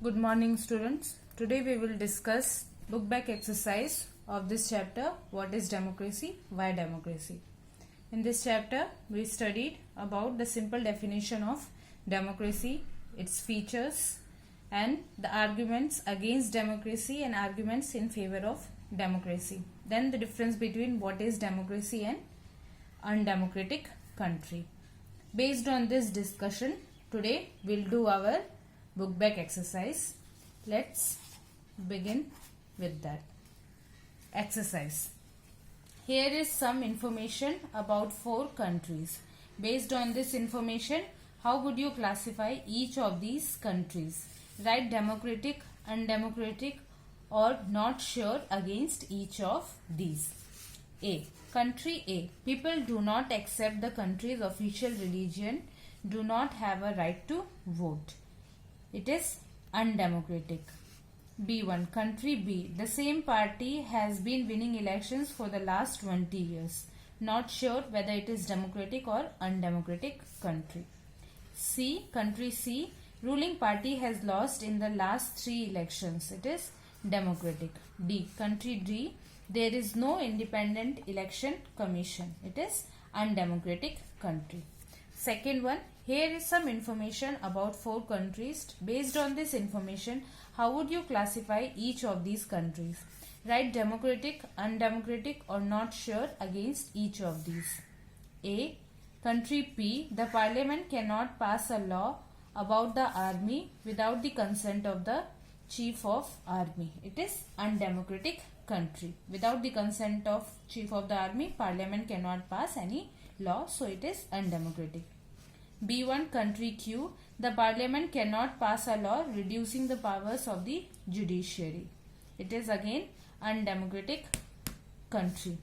Good morning, students. Today we will discuss book back exercise of this chapter, What is Democracy? Why Democracy? In this chapter, we studied about the simple definition of democracy, its features, and the arguments against democracy and arguments in favor of democracy. Then the difference between what is democracy and undemocratic country. Based on this discussion, today we'll do our book back exercise. Let's begin with that exercise. Here is some information about 4 countries. Based on this information, how would you classify each of these countries? Write democratic, undemocratic, or not sure against each of these. A. Country A. People do not accept the country's official religion, do not have a right to vote. It is undemocratic. B1. Country B. The same party has been winning elections for the last 20 years. Not sure whether it is democratic or undemocratic country. C. Country C. Ruling party has lost in the last 3 elections. It is democratic. D. Country D. There is no independent election commission. It is undemocratic country. Second one, here is some information about 4 countries. Based on this information, how would you classify each of these countries? Write democratic, undemocratic, or not sure against each of these. A. Country P. The parliament cannot pass a law about the army without the consent of the chief of army. It is undemocratic country. Without the consent of chief of the army, parliament cannot pass any law, so it is undemocratic. B1. Country Q. The parliament cannot pass a law reducing the powers of the judiciary. It is again undemocratic country.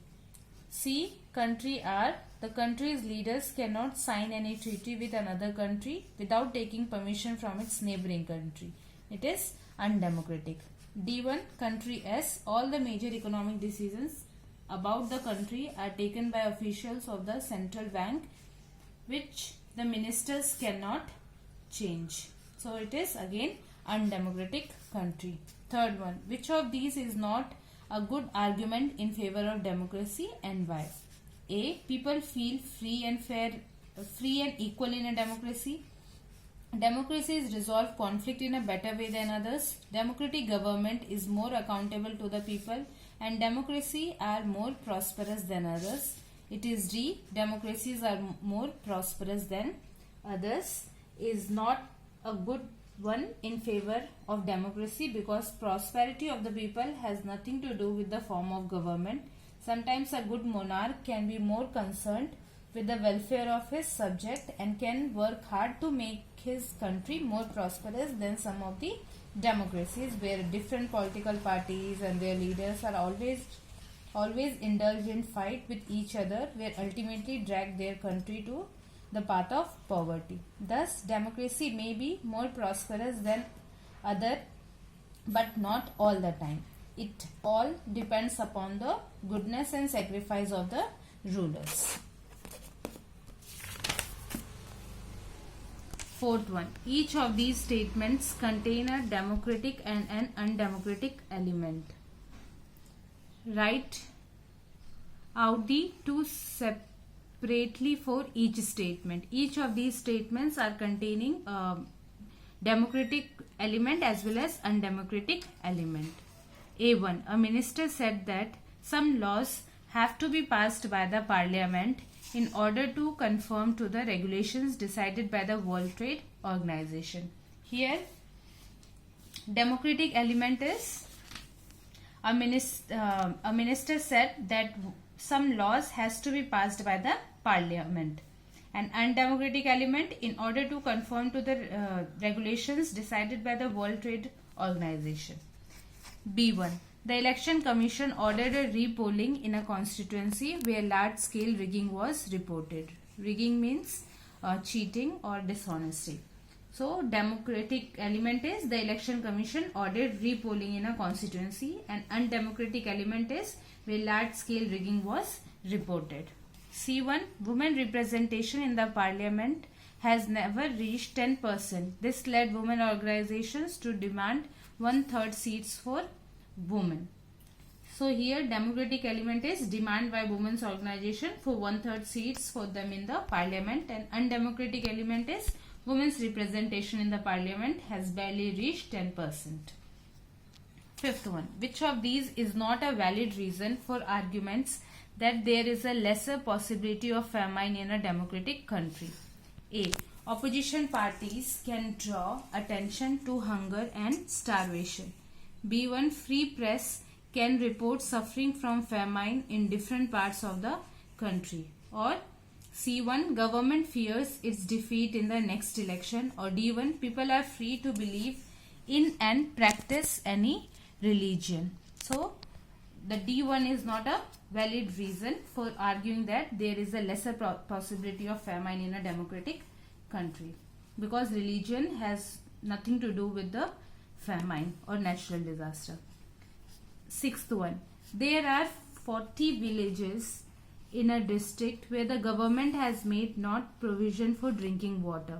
C. Country R. The country's leaders cannot sign any treaty with another country without taking permission from its neighboring country. It is undemocratic. D1. Country S. All the major economic decisions about the country are taken by officials of the central bank, which the ministers cannot change. So it is again undemocratic country. Third one, which of these is not a good argument in favor of democracy and why? A. People feel free and equal in a democracy. Democracies resolve conflict in a better way than others. Democratic government is more accountable to the people, and democracy are more prosperous than others. It is D. Democracies are more prosperous than others. Is not a good one in favor of democracy because prosperity of the people has nothing to do with the form of government. Sometimes a good monarch can be more concerned with the welfare of his subject and can work hard to make his country more prosperous than some of the democracies where different political parties and their leaders are always indulge in fight with each other, where ultimately drag their country to the path of poverty. Thus, democracy may be more prosperous than other, but not all the time. It all depends upon the goodness and sacrifice of the rulers. Fourth one, each of these statements contain a democratic and an undemocratic element. Write out the 2 separately for each statement. Each of these statements are containing democratic element as well as undemocratic element. A1. A minister said that some laws have to be passed by the parliament in order to conform to the regulations decided by the World Trade Organization. Here, democratic element is a minister said that some laws has to be passed by the parliament. An undemocratic element, in order to conform to the regulations decided by the World Trade Organization. B1. The election commission ordered a repolling in a constituency where large-scale rigging was reported. Rigging means cheating or dishonesty. So, democratic element is the election commission ordered repolling in a constituency, and undemocratic element is where large-scale rigging was reported. C1. Women representation in the parliament has never reached 10%. This led women organizations to demand 1/3 seats for women. So here democratic element is demand by women's organization for 1/3 seats for them in the parliament, and undemocratic element is women's representation in the parliament has barely reached 10%. Fifth one, which of these is not a valid reason for arguments that there is a lesser possibility of famine in a democratic country? A. Opposition parties can draw attention to hunger and starvation. B1. Free press can report suffering from famine in different parts of the country. Or C1. Government fears its defeat in the next election. Or D1. People are free to believe in and practice any religion. So the D1 is not a valid reason for arguing that there is a lesser possibility of famine in a democratic country, because religion has nothing to do with the famine or natural disaster. Sixth one, there are 40 villages in a district where the government has made not provision for drinking water.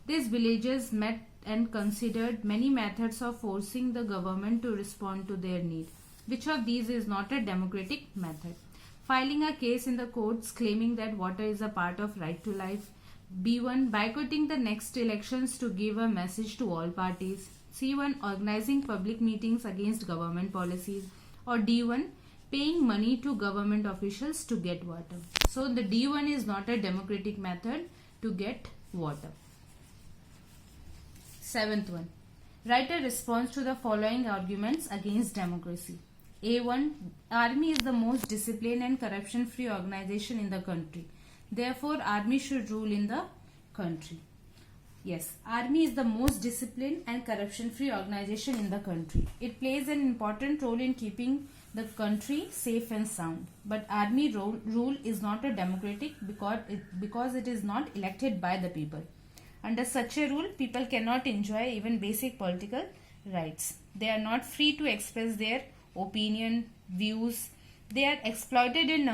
These villages met and considered many methods of forcing the government to respond to their need. Which of these is not a democratic method? Filing a case in the courts claiming that water is a part of right to life. B1. Boycotting the next elections to give a message to all parties. C1. Organizing public meetings against government policies. Or D1. Paying money to government officials to get water. So the D1 is not a democratic method to get water. Seventh one, write a response to the following arguments against democracy. A1. Army is the most disciplined and corruption-free organization in the country. Therefore, army should rule in the country. Yes, army is the most disciplined and corruption-free organization in the country. It plays an important role in keeping the country safe and sound. But army rule is not a democratic because it is not elected by the people. Under such a rule, people cannot enjoy even basic political rights. They are not free to express their opinion, views. They are exploited in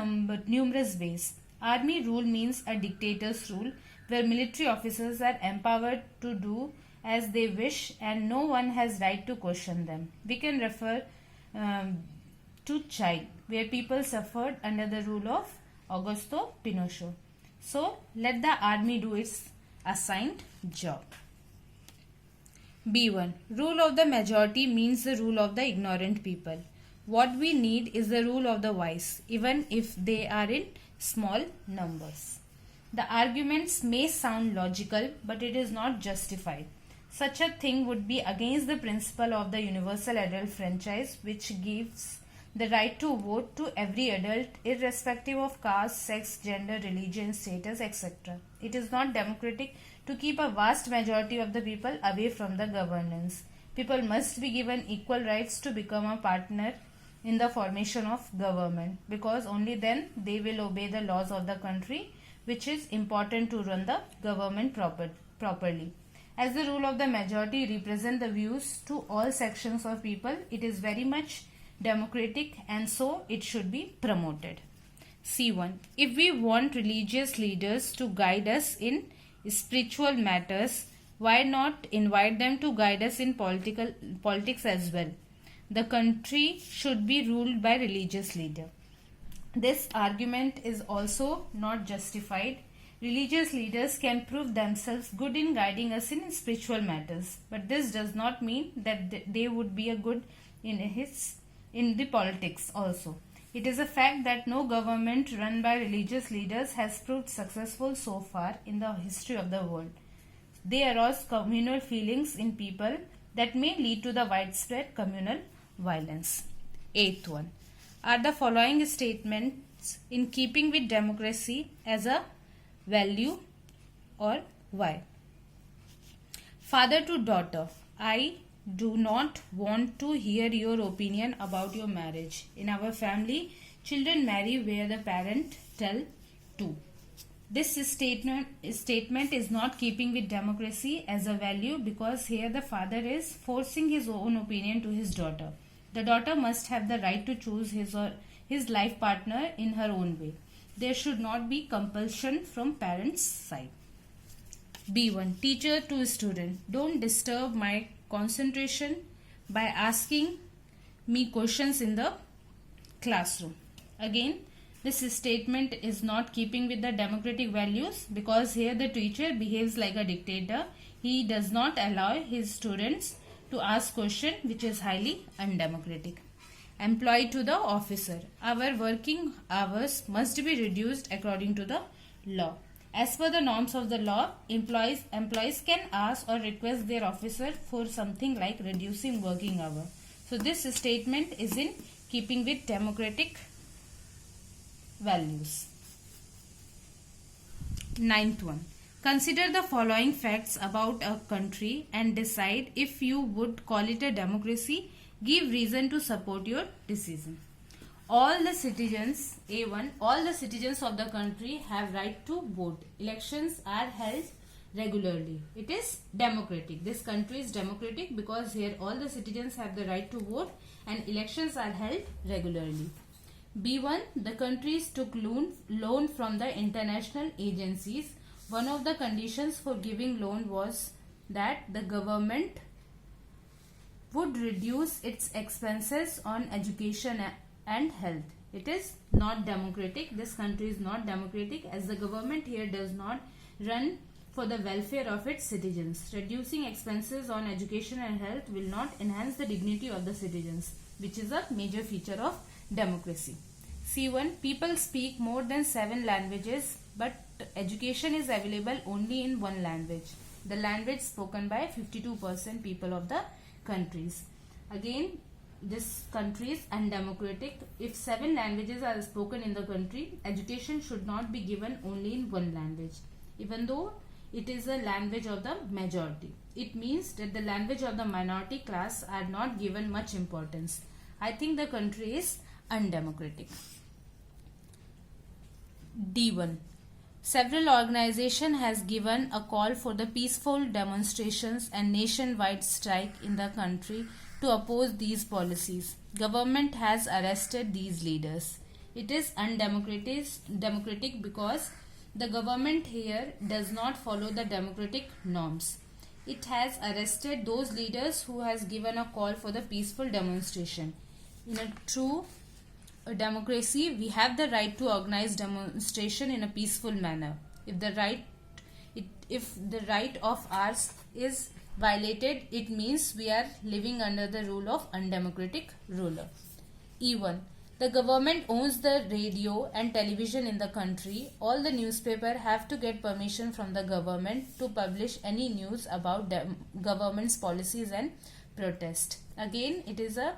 numerous ways. Army rule means a dictator's rule where military officers are empowered to do as they wish and no one has right to question them. We can refer to Chile, where people suffered under the rule of Augusto Pinochet. So, let the army do its assigned job. B1. Rule of the majority means the rule of the ignorant people. What we need is the rule of the wise, even if they are in small numbers. The arguments may sound logical, but it is not justified. Such a thing would be against the principle of the universal adult franchise, which gives the right to vote to every adult irrespective of caste, sex, gender, religion, status, etc. It is not democratic to keep a vast majority of the people away from the governance. People must be given equal rights to become a partner in the formation of government, because only then they will obey the laws of the country, which is important to run the government properly. As the rule of the majority represents the views to all sections of people, it is very much democratic and so it should be promoted. C1. If we want religious leaders to guide us in spiritual matters, why not invite them to guide us in politics as well? The country should be ruled by religious leader. This argument is also not justified. Religious leaders can prove themselves good in guiding us in spiritual matters, but this does not mean that they would be a good in the politics also. It is a fact that no government run by religious leaders has proved successful so far in the history of the world. They arouse communal feelings in people that may lead to the widespread communal violence. Eighth one. Are the following statements in keeping with democracy as a value, or why? Father to daughter. I do not want to hear your opinion about your marriage. In our family, children marry where the parent tell to. This statement is not keeping with democracy as a value, because here the father is forcing his own opinion to his daughter. The daughter must have the right to choose his life partner in her own way. There should not be compulsion from parents' side. B1. Teacher to student. Don't disturb my concentration by asking me questions in the classroom. Again, this statement is not keeping with the democratic values because here the teacher behaves like a dictator. He does not allow his students to ask questions, which is highly undemocratic. Employee to the officer. Our working hours must be reduced according to the law. As per the norms of the law, employees can ask or request their officer for something like reducing working hour. So this statement is in keeping with democratic values. Ninth one. Consider the following facts about a country and decide if you would call it a democracy. Give reason to support your decision. All the citizens, A1, all the citizens of the country have right to vote. Elections are held regularly. It is democratic. This country is democratic because here all the citizens have the right to vote and elections are held regularly. B1, the countries took loan from the international agencies. One of the conditions for giving loan was that the government would reduce its expenses on education and health. It is not democratic. This country is not democratic as the government here does not run for the welfare of its citizens. Reducing expenses on education and health will not enhance the dignity of the citizens, which is a major feature of democracy. C1. People speak more than 7 languages, but education is available only in one language. The language spoken by 52% people of the countries. Again, this country is undemocratic. If 7 languages are spoken in the country, education should not be given only in one language, even though it is a language of the majority. It means that the language of the minority class are not given much importance. I think the country is undemocratic. D1. Several organizations has given a call for the peaceful demonstrations and nationwide strike in the country to oppose these policies. Government has arrested these leaders. It is undemocratic because the government here does not follow the democratic norms. It has arrested those leaders who has given a call for the peaceful demonstration. In a true democracy, we have the right to organize demonstration in a peaceful manner. If the right of ours is violated, it means we are living under the rule of undemocratic ruler. E1. The government owns the radio and television in the country. All the newspapers have to get permission from the government to publish any news about government's policies and protest. Again, it is a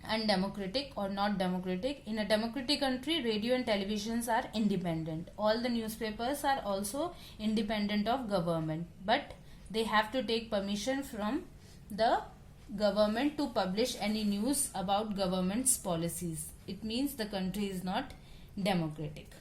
undemocratic or not democratic. In a democratic country, radio and televisions are independent. All the newspapers are also independent of government, but they have to take permission from the government to publish any news about government's policies. It means the country is not democratic.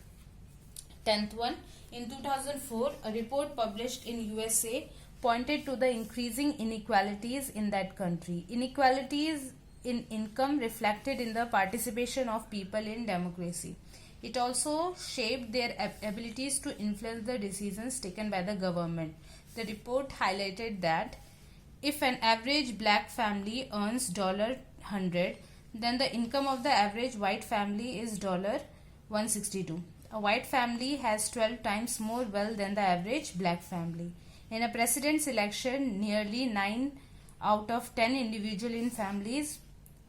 10th one. In 2004, a report published in USA pointed to the increasing inequalities in that country. Inequalities in income reflected in the participation of people in democracy. It also shaped their abilities to influence the decisions taken by the government. The report highlighted that if an average black family earns $100, then the income of the average white family is $162. A white family has 12 times more wealth than the average black family. In a president's election, nearly 9 out of 10 individuals in families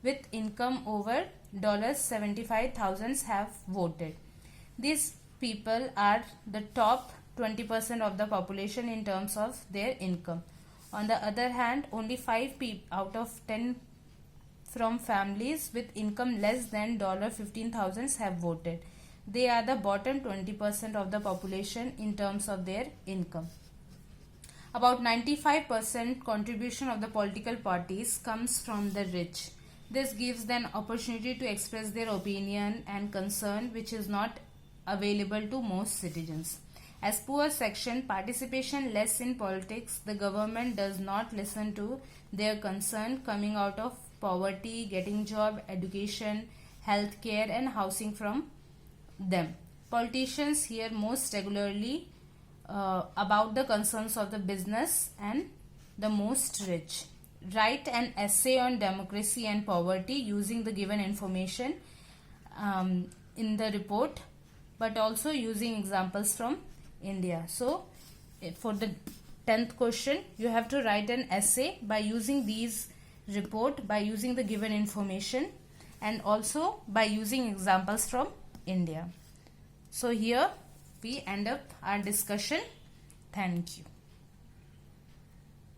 with income over $75,000 have voted. These people are the top 20% of the population in terms of their income. On the other hand, only 5 out of 10 from families with income less than $15,000 have voted. They are the bottom 20% of the population in terms of their income. About 95% contribution of the political parties comes from the rich. This gives them opportunity to express their opinion and concern, which is not available to most citizens. As poor section participation less in politics, the government does not listen to their concern coming out of poverty, getting job, education, health care and housing from them. Politicians here most regularly about the concerns of the business and the most rich. Write an essay on democracy and poverty using the given information in the report, but also using examples from India. So for the 10th question, you have to write an essay by using these report, by using the given information, and also by using examples from India. So here we end up our discussion. Thank you.